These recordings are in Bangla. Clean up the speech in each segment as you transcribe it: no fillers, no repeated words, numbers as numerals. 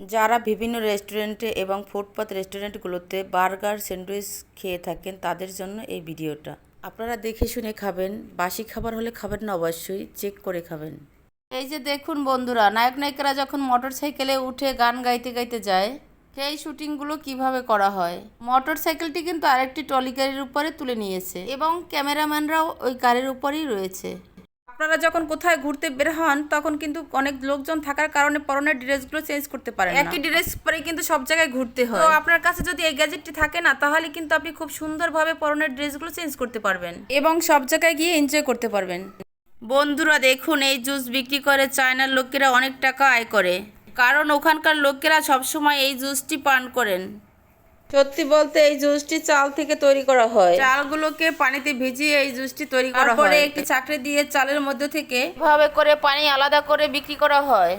যারা বিভিন্ন রেস্টুরেন্টে এবং ফুটপাত রেস্টুরেন্টগুলোতে বার্গার স্যান্ডউইচ খেয়ে থাকেন তাদের জন্য এই ভিডিওটা। আপনারা দেখে শুনে খাবেন, বাসি খাবার হলে খাবেন না, অবশ্যই চেক করে খাবেন। এই যে দেখুন বন্ধুরা, নায়ক নায়িকারা যখন মোটর সাইকেলে উঠে গান গাইতে গাইতে যায়, সেই শুটিংগুলো কিভাবে করা হয়। মোটর সাইকেলটি কিন্তু আরেকটি ট্রলি গাড়ির উপরে তুলে নিয়েছে এবং ক্যামেরাম্যানরাও ওই গাড়ির উপরেই রয়েছে। আপনারা যখন কোথায় ঘুরতে বের হন তখন কিন্তু অনেক লোকজন থাকার কারণে পরনের ড্রেসগুলো চেঞ্জ করতে পারেন না। একই ড্রেস পরে কিন্তু সব জায়গায় ঘুরতে হয়। তো আপনার কাছে যদি এই গ্যাজেটটি থাকে না, তাহলে কিন্তু আপনি খুব সুন্দরভাবে পরনের ড্রেসগুলো চেঞ্জ করতে পারবেন এবং সব জায়গায় গিয়ে এনজয় করতে পারবেন। বন্ধুরা দেখুন, এই জুস বিক্রি করে চায়নার লোকেরা অনেক টাকা আয় করে, কারণ ওখানকার লোকেরা সবসময় এই জুসটি পান করেন। সত্যি বলতে এই জুসটি চাল থেকে তৈরি করা হয়। চালগুলোকে পানিতে ভিজিয়ে এই জুসটি তৈরি করা হয়। তারপরে একটি চাকরি দিয়ে চালের মধ্যে থেকে এভাবে করে পানি আলাদা করে বিক্রি করা হয়।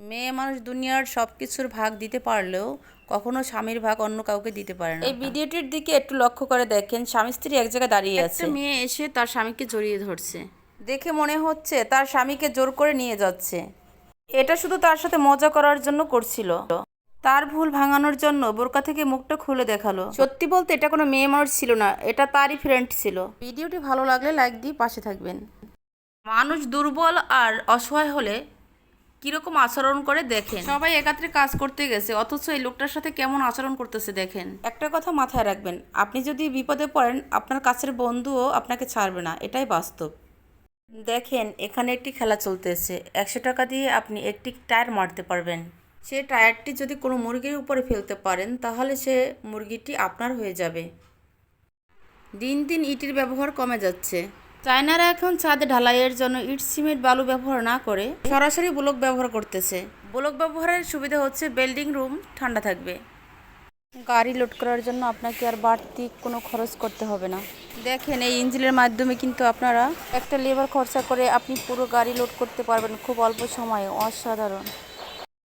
মেয়ে মানুষ দুনিয়ার সবকিছুর ভাগ দিতে পারলেও কখনো স্বামীর ভাগ অন্য কাউকে দিতে পারে না। এই ভিডিওটির দিকে একটু লক্ষ্য করে দেখেন, স্বামী স্ত্রী এক জায়গায় দাঁড়িয়ে আছে। একটা মেয়ে এসে তার স্বামীকে জড়িয়ে ধরছে। দেখে মনে হচ্ছে তার স্বামীকে জোর করে নিয়ে যাচ্ছে। এটা শুধু তার সাথে মজা করার জন্য করছিল। তার ভুল ভাঙানোর জন্য বোরকা থেকে মুখটা খুলে দেখালো। সত্যি বলতে এটা কোনো মেয়ে মানুষ ছিল না, এটা তারই ফ্রেন্ড ছিল। ভিডিওটি ভালো লাগলে লাইক দিয়ে পাশে থাকবেন। মানুষ দুর্বল আর অসহায় হলে কিরকম আচরণ করে দেখেন। সবাই একাত্রে কাজ করতে গেছে, অথচ এই লোকটার সাথে কেমন আচরণ করতেছে দেখেন। একটা কথা মাথায় রাখবেন, আপনি যদি বিপদে পড়েন আপনার কাছের বন্ধুও আপনাকে ছাড়বে না, এটাই বাস্তব। দেখেন, এখানে একটি খেলা চলতেছে। 100 টাকা দিয়ে আপনি একটি টায়ার মারতে পারবেন। সে টায়ারটি যদি কোনো মুরগির উপরে ফেলতে পারেন, তাহলে সে মুরগিটি আপনার হয়ে যাবে। দিন দিন ইটের ব্যবহার কমে যাচ্ছে। চায়নারা এখন ছাদে ঢালাইয়ের জন্য ইট, সিমেন্ট, বালু ব্যবহার না করে সরাসরি ব্লক ব্যবহার করতেছে। ব্লক ব্যবহারের সুবিধা হচ্ছে বিল্ডিং রুম ঠান্ডা থাকবে। গাড়ি লোড করার জন্য আপনাকে আর বাড়তি কোনো খরচ করতে হবে না। দেখেন, এই ইঞ্জিনের মাধ্যমে কিন্তু আপনারা একটা লেবার খরচা করে আপনি পুরো গাড়ি লোড করতে পারবেন খুব অল্প সময়ে। অসাধারণ।